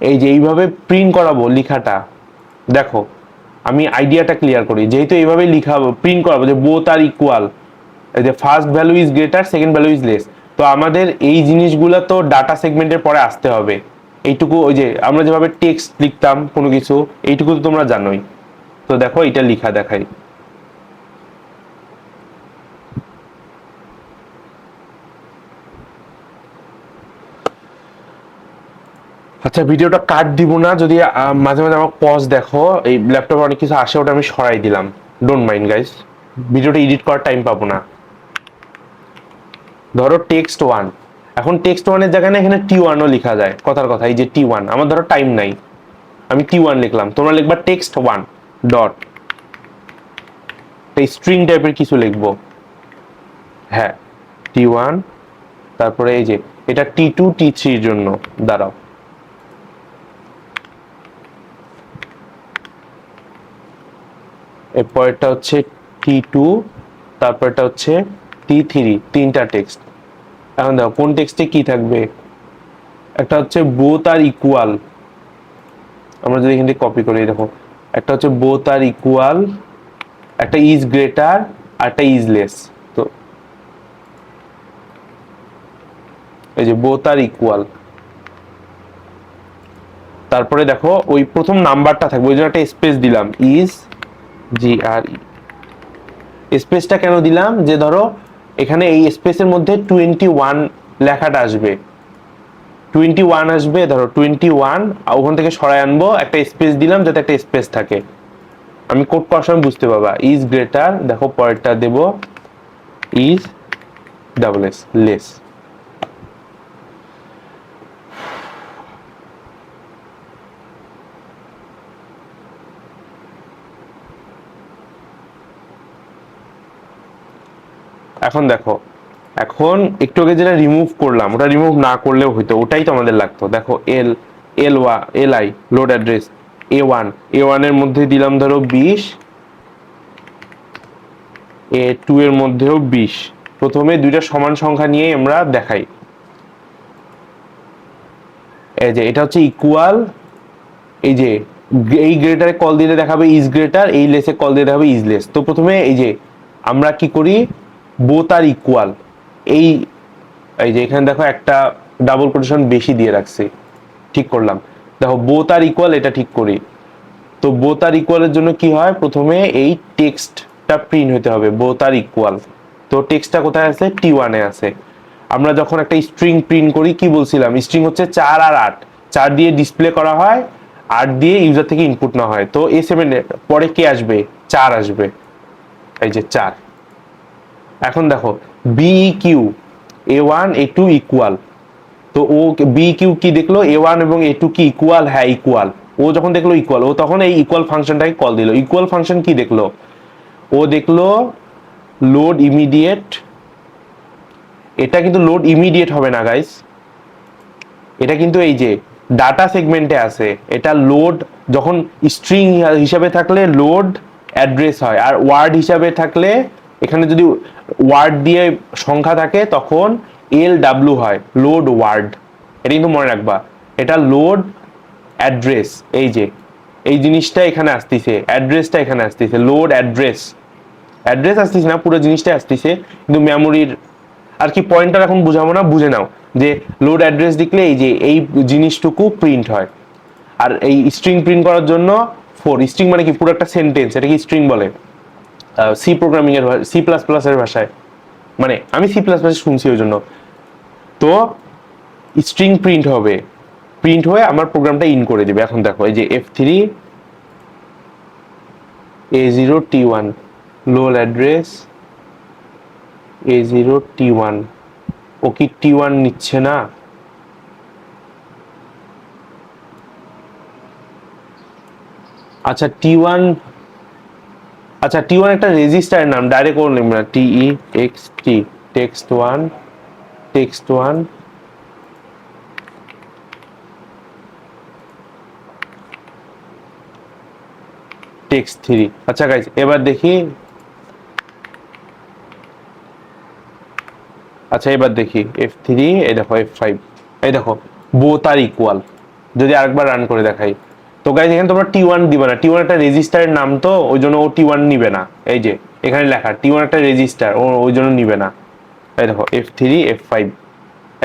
এই যে এইভাবে প্রিন্ট করাবো লেখাটা, দেখো আমি আইডিয়াটা ক্লিয়ার করি, যেহেতু এইভাবে লিখাবো প্রিন্ট করাবো যে বোথ আর ইকুয়াল, এই যে first value is greater second value is less, তো আমাদের এই জিনিসগুলো তো ডাটা সেগমেন্টের পরে আসতে হবে। এইটুকু ওই যে আমরা যেভাবে টেক্সট লিখতাম কোনো কিছু, এইটুকু তো তোমরা জানোই। তো দেখো এটা লিখা দেখাই, আচ্ছা ভিডিওটা কাট দিব না, যদি মাঝে মাঝে আমার পজ দেখো, এই ল্যাপটপে অনেক কিছু আসে, ওটা আমি সরাই দিলাম, ডোন্ট মাইন্ড গাইস, ভিডিওটা এডিট করার টাইম পাবো না। ধরো টেক্সট 1, এখন টেক্সট 1 এর জায়গায় না এখানে T1 ও লেখা যায়, কথার কথা এই যে T1, আমার ধরো টাইম নাই, আমি T1 লিখলাম, তোমরা লিখবা টেক্সট 1 ডট, এই স্ট্রিং টাইপের কিছু লিখবো, হ্যাঁ T1, তারপরে এই যে এটা T2 T3 এর জন্য, দাঁড়াও এরপরটা হচ্ছে T2, তারপরটা হচ্ছে T3, তিনটা টেক্সট। এখন দেখো কোন টেক্সটে কি থাকবে, একটা হচ্ছে বোথ আর ইকুয়াল, আমরা যদি এখান থেকে কপি করি দেখো, একটা হচ্ছে বোথ আর ইকুয়াল, একটা ইজ গ্রেটার আর একটা ইজ লেস। তো এই যে বোথ আর ইকুয়াল, তারপরে দেখো ওই প্রথম নাম্বারটা থাকবে, ওই জন্য একটা স্পেস দিলাম, ইজ GRE। স্পেসটা কেন দিলাম, যে ধরো এখানে এই স্পেসের মধ্যে 21 লেখাটা আসবে, 21 আসবে, ধরো 21, ওখান থেকে সরাই আনবো, একটা স্পেস দিলাম যাতে একটা স্পেস থাকে, আমি কোড করার সময় বুঝতে পারবা। ইজ গ্রেটার, দেখো পরেরটা দেব ইজ ডাবল এস লেস। এখন দেখো, এখন একটু আগে যেটা রিমুভ করলাম ওটা রিমুভ না করলেও হইতো, ওটাই তো আমাদের লাগতো। দেখো L I load address A1 এর মধ্যে দিলাম ধরো 20, A2 এর মধ্যেও 20। প্রথমে দুইটা সমান সংখ্যা নিয়ে আমরা দেখাই, এই যে এটা হচ্ছে ইকুয়াল, এই যে এই গ্রেটারে কল দিলে দেখাবে ইজ গ্রেটার, এই লেসে কল দিলে দেখাবে ইজ লেস। তো প্রথমে এই যে আমরা কি করি, বোথ আর ইকুয়াল, এই এই যে এখানে দেখো একটা ডাবল কোটেশন বেশি দিয়ে রাখছি, ঠিক করলাম। দেখো বোথ আর ইকুয়াল, এটা ঠিক করি। তো বোথ আর ইকুয়ালের জন্য কি হয়, প্রথমে এই টেক্সটটা প্রিন্ট হতে হবে, বোথ আর ইকুয়াল। তো টেক্সটটা কোথায় আছে, T1 এ আছে। আমরা যখন একটা স্ট্রিং প্রিন্ট করি, কি বলছিলাম, স্ট্রিং হচ্ছে 4 আর 8, 4 দিয়ে ডিসপ্লে করা হয়, 8 দিয়ে ইউজার থেকে ইনপুট নেওয়া হয়। তো A7 এর পরে কে আসবে, 4 আসবে, এই যে 4। এখন দেখো BEQ A1 A2 ইকুয়াল, তো ও BEQ কি দেখলো, A1 এবং A2 কি ইকুয়াল, হ্যাঁ ইকুয়াল। ও যখন দেখলো ইকুয়াল, ও তখন এই ইকুয়াল ফাংশনটাকে কল দিল। ইকুয়াল ফাংশন কি দেখলো, ও দেখলো লোড ইমিডিয়েট, এটা কিন্তু লোড ইমিডিয়েট হবে না গাইস, এটা কিন্তু এই যে ডাটা সেগমেন্টে আছে, এটা লোড যখন স্ট্রিং হিসাবে থাকলে লোড অ্যাড্রেস হয়, আর ওয়ার্ড হিসাবে থাকলে, এখানে যদি ওয়ার্ড দিয়ে সংখ্যা থাকে তখন LW হয়, লোড ওয়ার্ড। এটা কিন্তু মনে রাখবা, এটা লোড অ্যাড্রেস, এই যে এই জিনিসটা এখানে আসতেছে, অ্যাড্রেসটা এখানে আসতেছে, লোড অ্যাড্রেস, অ্যাড্রেস আসতেছে না, পুরো জিনিসটা আসতেছে, কিন্তু মেমোরির আর কি পয়েন্টার এখন বুঝাবো না, বুঝে নাও যে লোড অ্যাড্রেস দেখলে এই যে এই জিনিসটুকু প্রিন্ট হয়। আর এই স্ট্রিং প্রিন্ট করার জন্য 4, স্ট্রিং মানে কি, পুরো একটা সেন্টেন্স, এটা কি স্ট্রিং বলে সি প্রোগ্রামিং এর, C++ এর ভাষায়, মানে আমি C++ শুনছি ওই জন্য। তো স্ট্রিং প্রিন্ট হবে, প্রিন্ট হয়ে আমার প্রোগ্রামটা ইন করে দিবে। এখন দেখো এই যে F3 A0 T1 load address A0 T1, ও কি T1 নিচ্ছে না, আচ্ছা T1, আচ্ছা T1 একটা রেজিস্টারের নাম, ডাইরেক্ট ওর নেম না, TEXT text1 text1 text3। আচ্ছা গাইস এবার দেখি, আচ্ছা এবার দেখি F3, এই দেখো F5, এই দেখো বোথ আর ইকুয়াল। যদি আরেকবার রান করে দেখাই, তো গাইস এখানে তোমরা T1 দিবে না, T1 একটা রেজিস্টারের নাম, তো ওই জন্য ও T1 নিবে না। এই যে এখানে লেখা T1 একটা রেজিস্টার, ও ওই জন্য নিবে না। এই দেখো F3 F5,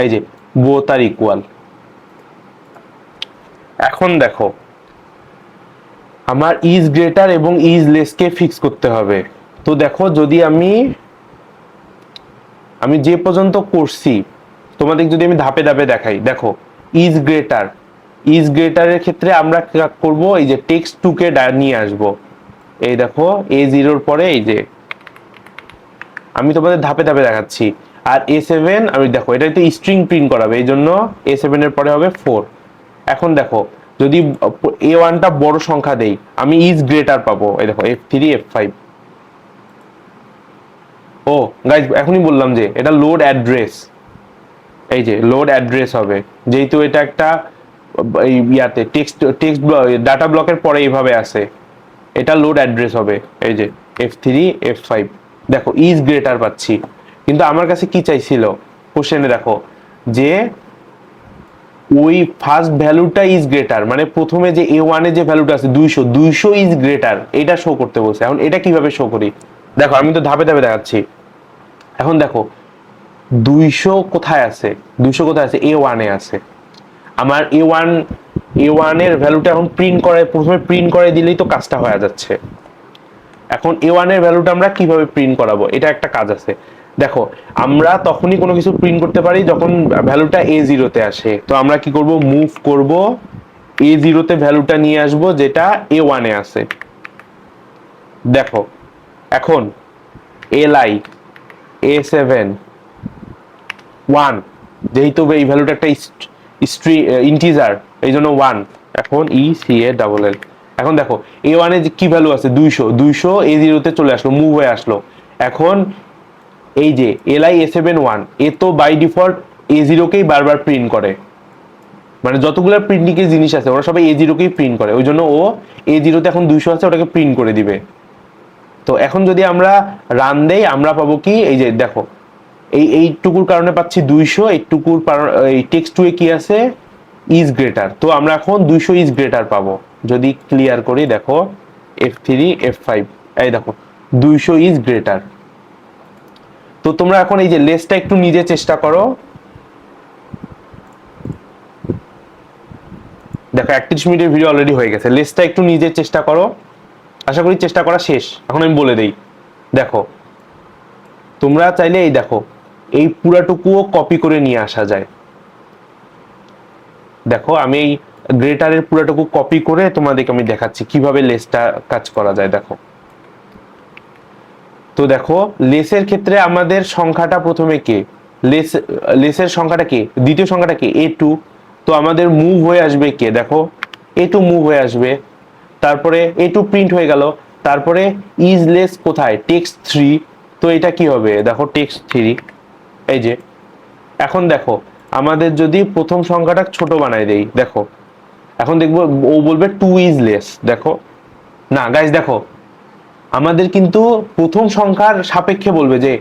এই যে বোথ আর ইকুয়াল। এখন দেখো আমার ইজ গ্রেটার এবং ইজ লেস কে ফিক্স করতে হবে। তো দেখো যদি আমি আমি যে পর্যন্ত করছি, তোমাদের যদি আমি ধাপে ধাপে দেখাই, দেখো ইজ গ্রেটার, ইজ গ্রেটারের ক্ষেত্রে আমরা করব এই যে টেক্সট 2 কে নিয়ে আসব। এই দেখো A0 এর পরে এই যে আমি তোমাদের ধাপে ধাপে দেখাচ্ছি। আর A7 আমি দেখো এটা তো স্ট্রিং প্রিন্ট করাবে, এই জন্য A7 এর পরে হবে 4। এখন দেখো যদি A1 টা বড় সংখ্যা দেই, আমি ইজ গ্রেটার পাবো, এই দেখো F3 F5। ও গাইজ এখনই বললাম যে এটা লোড অ্যাড্রেস, এই যে লোড অ্যাড্রেস হবে, যেহেতু এটা একটা এই ইয়াতে টেক্সট টেক্সট ডাটা ব্লকের পরে এইভাবে আসে, এটা লোড অ্যাড্রেস হবে, এই যে F3 F5। দেখো ইজ গ্রেটার পাচ্ছি, কিন্তু আমার কাছে কি চাইছিল কোশ্চেনে, দেখো যে ওই ফার্স্ট ভ্যালুটা ইজ গ্রেটার, মানে প্রথমে যে A1 এ যে ভ্যালুটা আছে 200 ইজ গ্রেটার, এটা শো করতে বলছে। এখন এটা কিভাবে শো করি, দেখো আমি তো ধাপে ধাপে দেখাচ্ছি। এখন দেখো 200 কোথায় আছে, 200 কোথায় আছে, A1 এ আছে। আমার A1 এর ভ্যালুটা এখন প্রিন্ট করে, প্রথমে প্রিন্ট করে দিলেই তো কাজটা হয়ে যাচ্ছে। এখন a1 এর ভ্যালুটা আমরা কিভাবে প্রিন্ট করাবো, এটা একটা কাজ আছে। দেখো আমরা তখনই কোনো কিছু প্রিন্ট করতে পারি যখন ভ্যালুটা a0 তে আসে। তো আমরা কি করব, মুভ করব, a0 তে ভ্যালুটা নিয়ে আসব যেটা a1 এ আছে। দেখো এখন li a7 1, যেহেতু এই ভ্যালুটা একটা ইন্টিজার এই জন্য 1, এখন ECALL। এখন দেখো a1 এ কি ভ্যালু আছে, 200, 200 a0 তে চলে আসলো, মুভ হয়ে আসলো। এখন এই যে li a7 1, এ তো বাই ডিফল্ট a0 কেই বারবার প্রিন্ট করে, মানে যতগুলো প্রিন্টিং এর জিনিস আছে ওরা সবাই a0 কেই প্রিন্ট করে, ওই জন্য ও a0 তে এখন 200 আছে ওটাকে প্রিন্ট করে দিবে। তো এখন যদি আমরা রান দেই আমরা পাবো কি, এই যে দেখো এইটুকুর কারণে পাচ্ছি 200, এইটুকুর এই টেক্সট টু এ কি আছে, ইজ গ্রেটার। তো আমরা এখন 200 ইজ গ্রেটার পাবো। যদি ক্লিয়ার করি দেখো F3 F5, এই দেখো 200 ইজ গ্রেটার। তো তোমরা এখন এই যে লেসটা একটু নিজে চেষ্টা করো। দেখো 31 মিনিটের ভিডিও অলরেডি হয়ে গেছে, লেসটা একটু নিজে চেষ্টা করো। আশা করি চেষ্টা করা শেষ। এখন আমি বলে দেই, দেখো তোমরা চাইলে এই দেখো এই পুরাটুকুও কপি করে নিয়ে আসা যায়। দেখো আমি এই গ্রেটারের পুরাটুকু কপি করে তোমাদেরকে আমি দেখাচ্ছি কিভাবে লেসটা কাজ করা যায়। দেখো তো দেখো লেসের ক্ষেত্রে আমাদের সংখ্যাটা প্রথমে কে, লেসের সংখ্যাটা কে, দ্বিতীয় সংখ্যাটা কে a2। তো আমাদের মুভ হয়ে আসবে কে, দেখো a2 মুভ হয়ে আসবে। তারপরে a2 প্রিন্ট হয়ে গেল। তারপরে ইজ লেস কোথায়, টেক্সট 3। তো এটা কি হবে, দেখো টেক্সট 3, এই যে। এখন দেখো আমাদের যদি প্রথম সংখ্যাটা ছোট বানাই দেই, দেখো এখন দেখবো ও বলবে 2 ইজ লেস। দেখো না গাইস, দেখো আমাদের কিন্তু প্রথম সংখ্যার সাপেক্ষে বলবে যে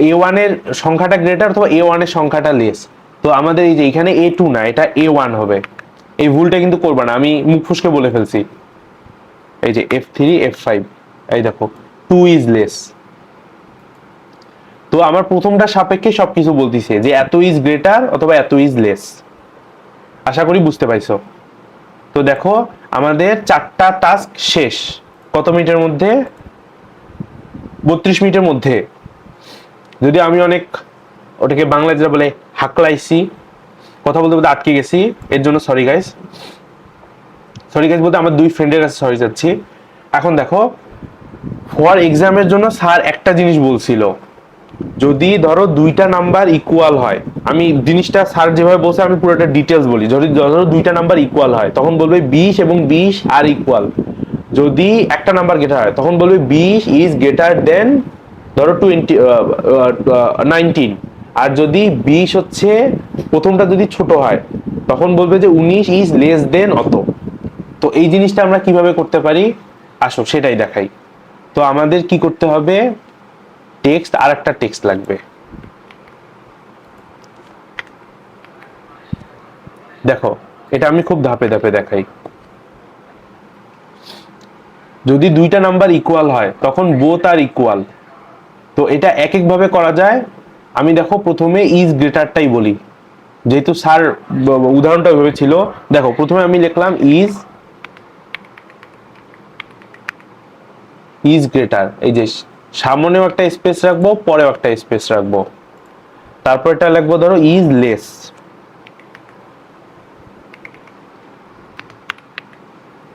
a1 এর সংখ্যাটা গ্রেটার অথবা a1 এর সংখ্যাটা লেস। তো আমাদের এই যে এখানে a2 না, এটা a1 হবে। এই ভুলটা কিন্তু করবা না, আমি মুখ ফুসকে বলে ফেলছি। এই যে F3 F5, এই দেখো 2 ইজ লেস। তো আমার প্রথমটা সাপেক্ষে সবকিছু বলতিছে যে এত ইজ গ্রেটার অথবা এত ইজ লেস। আশা করি বুঝতে পাইছো। তো দেখো আমাদের 4টা টাস্ক শেষ কত মিনিটের মধ্যে, 32 মিনিটের মধ্যে। যদি আমি অনেক ওটাকে বাংলা যেটা বলে হাকলাইছি, কথা বলতে বলতে আটকে গেছি, এর জন্য সরি গাইস। সরি গাইস বলতে আমার দুই ফ্রেন্ডের কাছে সরি যাচ্ছি। এখন দেখো ফর এক্সামের জন্য স্যার একটা জিনিস বলছিল, যদি ধরো দুইটা নাম্বার ইকুয়াল হয়, আমি জিনিসটা স্যার যেভাবে বলছে আমি পুরোটা ডিটেলস বলি। যদি ধরো দুইটা নাম্বার ইকুয়াল হয় তখন বলবে 20 এবং 20 আর ইকুয়াল। যদি একটা নাম্বার গ্রেটার হয় তখন বলবে 20 ইজ গ্রেটার দেন ধরো 19। আর যদি 20 হচ্ছে প্রথমটা যদি ছোট হয় তখন বলবে যে 19 ইজ লেস দেন অত। তো এই জিনিসটা আমরা কিভাবে করতে পারি আসো সেটাই দেখাই। তো আমাদের কি করতে হবে, টেক্সট আর একটা টেক্সট লাগবে। দেখো এটা আমি খুব ধাপে ধাপে দেখাই। যদি দুইটা নাম্বার ইকুয়াল হয় তখন বোথ আর ইকুয়াল। তো এটা এক এক ভাবে করা যায়। আমি দেখো প্রথমে ইজ গ্রেটারটাই বলি, যেহেতু স্যার উদাহরণটা ওইভাবে ছিল। দেখো প্রথমে আমি লিখলাম ইজ গ্রেটার, এই যে সামনেও একটা স্পেস রাখবো পরেও একটা স্পেস রাখবো। তারপর এটা লিখবো ধরো ইজ লেস।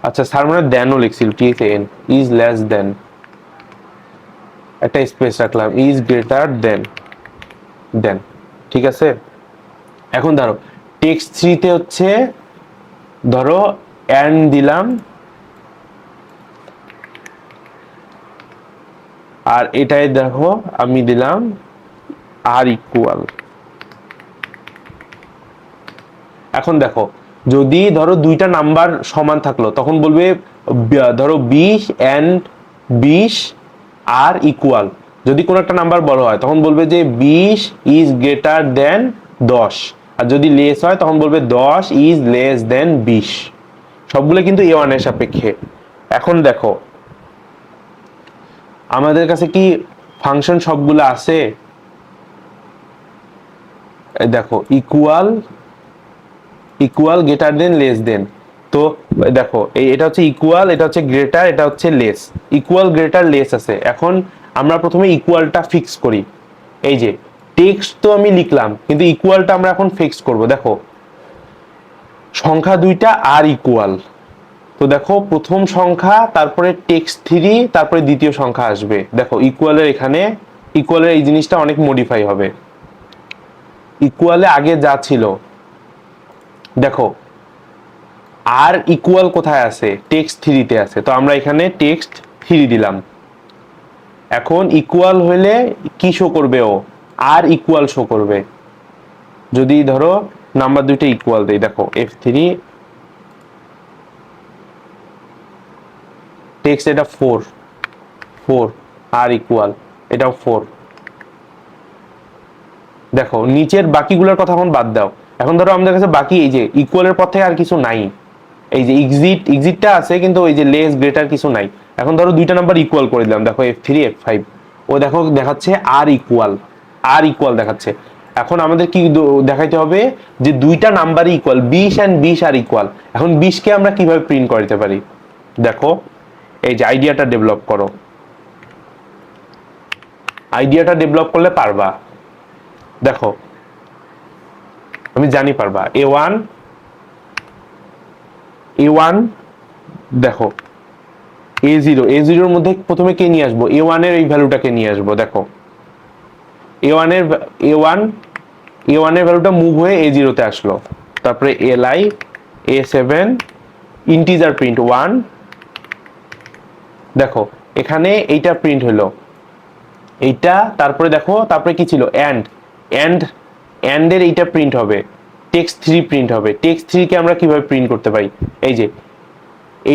আচ্ছা স্যার মানে দেনও লিখছিল, THN, ইজ লেস দেন, একটা স্পেস রাখলাম, ইজ গ্রেটার দেন, দেন। ঠিক আছে। এখন ধরো টেক্সট 3 তে হচ্ছে ধরো এন্ড দিলাম, আর এটাই দেখো আমি দিলাম আর ইকুয়াল। এখন দেখো যদি ধরো দুইটা নাম্বার সমান থাকলো তখন বলবে ধরো 20 এন্ড 20 আর ইকুয়াল। যদি কোনো একটা নাম্বার বড় হয় তখন বলবে যে 20 ইজ গ্রেটার দেন 10। আর যদি লেস হয় তখন বলবে 10 ইজ লেস দেন 20। সবগুলো কিন্তু a1 এর সাপেক্ষে। এখন দেখো আমাদের কাছে কি ফাংশন সবগুলো আছে, দেখো ইকুয়াল, ইকুয়াল, গ্রেটার দেন, লেস দেন। তো দেখো এটা হচ্ছে ইকুয়াল, এটা হচ্ছে গ্রেটার, এটা হচ্ছে লেস। ইকুয়াল, গ্রেটার, লেস আছে। এখন আমরা প্রথমে ইকুয়ালটা ফিক্স করি। এই যে টেক্সট তো আমি লিখলাম, কিন্তু ইকুয়ালটা আমরা এখন ফিক্স করব। দেখো সংখ্যা দুইটা আর ইকুয়াল, তো দেখো প্রথম সংখ্যা, তারপরে টেক্সট 3, তারপরে দ্বিতীয় সংখ্যা আসবে। দেখো ইকুয়ালের এখানে, ইকুয়ালের এই জিনিসটা অনেক মডিফাই হবে। ইকুয়ালে আগে যা ছিল, দেখো আর ইকুয়াল কোথায় আছে, টেক্সট 3 তে আছে, তো আমরা এখানে টেক্সট 3 দিলাম। এখন ইকুয়াল হইলে কি শো করবে, ও আর ইকুয়াল শো করবে। যদি ধরো নাম্বার দুইটা ইকুয়াল দেই, দেখো F3 টেক্সট, এটা 4 4 আর ইকুয়াল, এটাও 4। দেখো নিচের বাকিগুলোর কথা এখন বাদ দাও। এখন ধরো আমাদের কাছে বাকি এই যে ইকুয়ালের পর থেকে আর কিছু নাই। এই যে এক্সিটটা আছে, কিন্তু ওই যে লেস গ্রেটার কিছু নাই। এখন ধরো দুইটা নাম্বার ইকুয়াল করে দিলাম, দেখো F3 F5, ও দেখো দেখাচ্ছে আর ইকুয়াল, আর ইকুয়াল দেখাচ্ছে। এখন আমাদের কি দেখাইতে হবে, যে দুইটা নাম্বারই ইকুয়াল, 20 এন্ড 20 আর ইকুয়াল। এখন 20 কে আমরা কিভাবে প্রিন্ট করতে পারি, দেখো এই যে আইডিয়াটা ডেভেলপ করো। আইডিয়াটা ডেভেলপ করলে পারবা। দেখো আমি জানি পারবা। A1 দেখো A0 এর মধ্যে প্রথমে কে নিয়ে আসবো, A1 এর এই ভ্যালুটাকে নিয়ে আসবো। দেখো A1 এর ভ্যালুটা মুভ হয়ে A0 তে আসলো। তারপরে li A7 ইন্টিজার প্রিন্ট 1। দেখো এখানে এইটা প্রিন্ট হলো, এইটা। তারপরে দেখো তারপরে কি ছিল, এন্ড এর এইটা প্রিন্ট হবে, টেক্সট 3 প্রিন্ট হবে। টেক্সট 3 কে আমরা কিভাবে প্রিন্ট করতে পারি, এই যে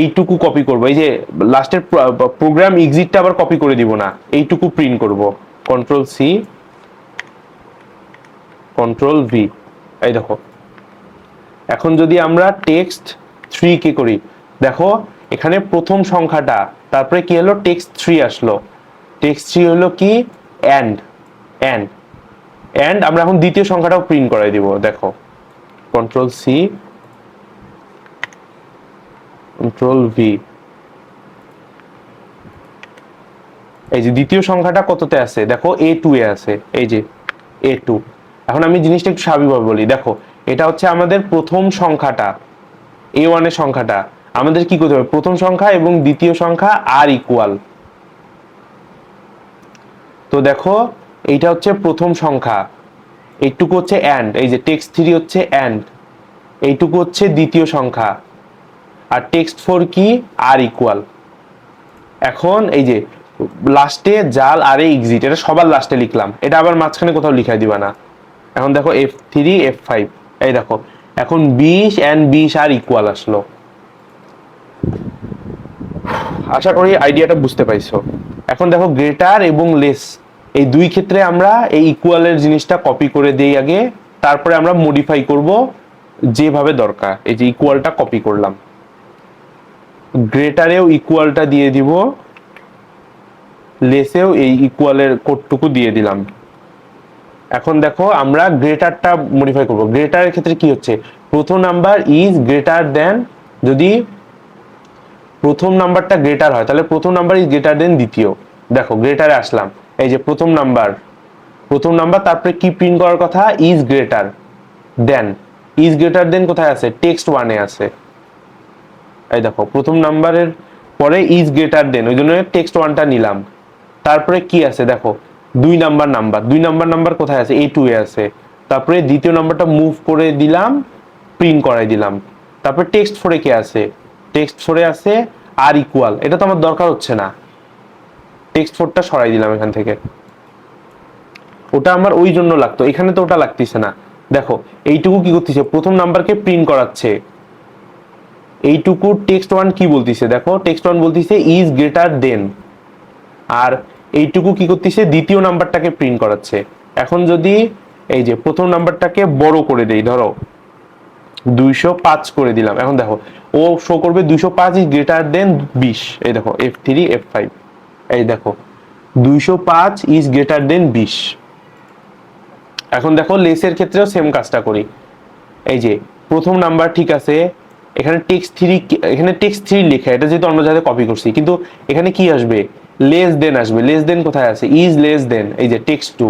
এইটুকু কপি করব, এই যে লাস্টের প্রোগ্রাম এক্সিটটা আবার কপি করে দিব না, এইটুকু প্রিন্ট করব। Control C, control V. এই দেখো এখন যদি আমরা টেক্সট 3 কে করি, দেখো এখানে প্রথম সংখ্যাটা, তারপরে কি হলো, টেক্সট 3 আসলো। টেক্সট 3 হলো কি, এন্ড আমরা এখন দ্বিতীয় সংখ্যাটাও প্রিন্ট করাই দিব। দেখো কন্ট্রোল সি, কন্ট্রোল ভি। এই যে দ্বিতীয় সংখ্যাটা কততে আছে, দেখো A2 এ আছে, এই যে A2। এখন আমি জিনিসটা একটু স্বাভাবিকভাবে বলি। দেখো এটা হচ্ছে আমাদের প্রথম সংখ্যাটা, A1 এর সংখ্যাটা। আমাদের কি করতে হবে, প্রথম সংখ্যা এবং দ্বিতীয় সংখ্যা আর ইকুয়াল। তো দেখো এইটা হচ্ছে প্রথম সংখ্যা, এইটুকু হচ্ছে এন্ড, এই যে টেক্সট 3 হচ্ছে এন্ড, এইটুকু হচ্ছে দ্বিতীয় সংখ্যা, আর টেক্সট 4 কি, আর ইকুয়াল। এখন এই যে লাস্টে জাল আর এক্সিট, এটা সবার লাস্টে লিখলাম, এটা আবার মাঝখানে কোথাও লিখাই দিবা না। এখন দেখো F3 F5, এই দেখো এখন 20 এন্ড 20 আর ইকুয়াল আসলো। আশা করি আইডিয়াটা বুঝতে পাইছো। এখন দেখো গ্রেটার এবং লেস, এই দুই ক্ষেত্রে আমরা এই ইকুয়ালের জিনিসটা কপি করে দেই আগে, তারপরে আমরা মডিফাই করব যেভাবে দরকার। এই যে ইকুয়ালটা কপি করলাম, গ্রেটারেও ইকুয়ালটা দিয়ে দিব, লেসেও এই ইকুয়ালের কোডটুকু দিয়ে দিলাম। এখন দেখো আমরা গ্রেটারটা মডিফাই করব। গ্রেটারের ক্ষেত্রে কি হচ্ছে, প্রথম নাম্বার ইজ গ্রেটার দেন, যদি প্রথম নাম্বারটা গ্রেটার হয় তাহলে প্রথম নাম্বার ইজ গ্রেটার দেন দ্বিতীয়। দেখো গ্রেটারে আসলাম, এই যে প্রথম নাম্বার, তারপরে কি প্রিন্ট করার কথা, is greater than. Is greater than কোথায় আছে, টেক্সট 1 এ আছে। এই দেখো প্রথম নাম্বারের পরে ইজ গ্রেটার দেন, ওই জন্য টেক্সট 1টা নিলাম। তারপরে কি আছে, দেখো দুই নাম্বার কোথায় আছে, A2 এ আছে। তারপরে দ্বিতীয় নাম্বারটা মুভ করে দিলাম, প্রিন্ট করাই দিলাম। তারপরে টেক্সট 4 এ কি আছে, টেক্সট 4 এ আছে আর ইকুয়াল, এটা তো আমার দরকার হচ্ছে না, টেক্সট 4টা সরাই দিলাম এখান থেকে, ওটা আমার ওই জন্য লাগতো, এখানে তো ওটা লাগতেছে না। দেখো এইটুকু কি করতেছে, প্রথম নাম্বারকে প্রিন্ট করাচ্ছে। এইটুকু টেক্সট 1 কি বলতিছে, দেখো টেক্সট 1 বলতিছে ইজ গ্রেটার দেন, আর এইটুকু কি করতেছে, দ্বিতীয় নাম্বারটাকে প্রিন্ট করাচ্ছে। এখন যদি এই যে প্রথম নাম্বারটাকে বড় করে দেই, ধরো 205 করে দিলাম, এখন দেখো ও শো করবে 205 ইজ গ্রেটার দেন 20। এই দেখো F3 F5, এই দেখো 205 ইজ গ্রেটার দেন 20। এখন দেখো লেসের ক্ষেত্রেও সেম কাজটা করি। এই যে প্রথম নাম্বার ঠিক আছে, এখানে টেক্সট থ্রি লেখা, এটা যেহেতু অন্য জায়গায় কপি করছি, কিন্তু এখানে কি আসবে, লেস দেন আসবে। লেস দেন কোথায় আছে, ইজ লেস দেন, এই যে টেক্সট টু,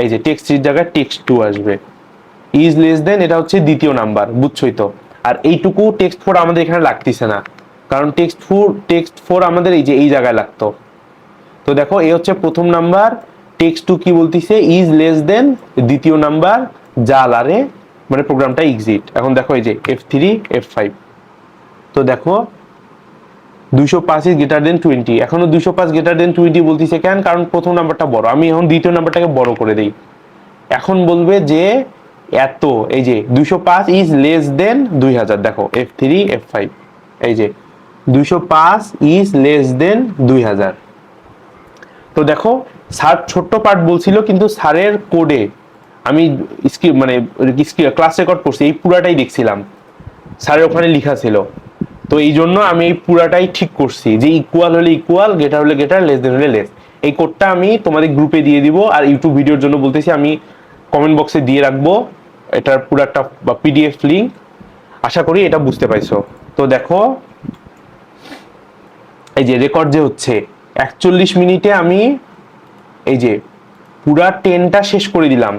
এই যে টেক্সট থ্রির জায়গায় টেক্সট টু আসবে। ইজ লেস দেন এটা হচ্ছে দ্বিতীয় নাম্বার, বুঝছই তো। আর এইটুকু টেক্সট ফোর আমাদের এখানে লাগতেছে না, কারণ টেক্সট ফোর আমাদের এই যে এই জায়গায় লাগতো। তো দেখো এই হচ্ছে প্রথম নাম্বার, টেক্সট টু কি বলতিছে, ইজ লেস দেন দ্বিতীয় নাম্বার, জাল আরে মানে প্রোগ্রামটা এক্সিট। এখন দেখো এই যে F3 F5, তো দেখো 205 ইজ গ্রেটার দেন 20, এখনো 205 গ্রেটার দেন 20 বলতিছে কেন, কারণ প্রথম নাম্বারটা বড়। আমি এখন দ্বিতীয় নাম্বারটাকে বড় করে দেই। এখন বলবে যে এত, এই যে 205 ইজ লেস দেন 2000, দেখো F3 F5, এই যে 205 ইজ লেস দেন 2000। তো দেখো স্যার ছোট্ট পার্ট বলছিল, কিন্তু স্যারের কোডে আমি মানে ক্লাস রেকর্ড করছি, এই পুরাটাই দেখছিলাম, স্যারের ওখানে লেখা ছিল। তো এই জন্য আমি এই পুরাটাই ঠিক করছি যে ইকুয়াল হলে ইকুয়াল, গ্রেটার হলে গ্রেটার, লেস দেন হলে লেস। এই কোডটা আমি তোমাদের গ্রুপে দিয়ে দিব, আর ইউটিউব ভিডিওর জন্য বলতেছি আমি কমেন্ট বক্সে দিয়ে রাখবো এটার পুরো একটা পিডিএফ লিঙ্ক। আশা করি এটা বুঝতে পাইছো। তো দেখো এই যে রেকর্ড যে হচ্ছে 41 মিনিটে আমি এই যে পুরা 10টা শেষ করে দিলাম।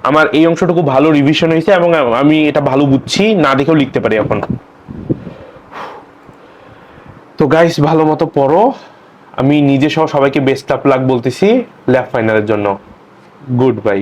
আমার এই অংশটুকু ভালো রিভিশন হয়েছে এবং আমি এটা ভালো বুঝছি, না দেখেও লিখতে পারি এখন। তো গাইস ভালো মতো পড়ো, আমি নিজে সহ সবাইকে বেস্ট অফ লাক বলতেছি ল্যাব ফাইনালের জন্য। Good bye.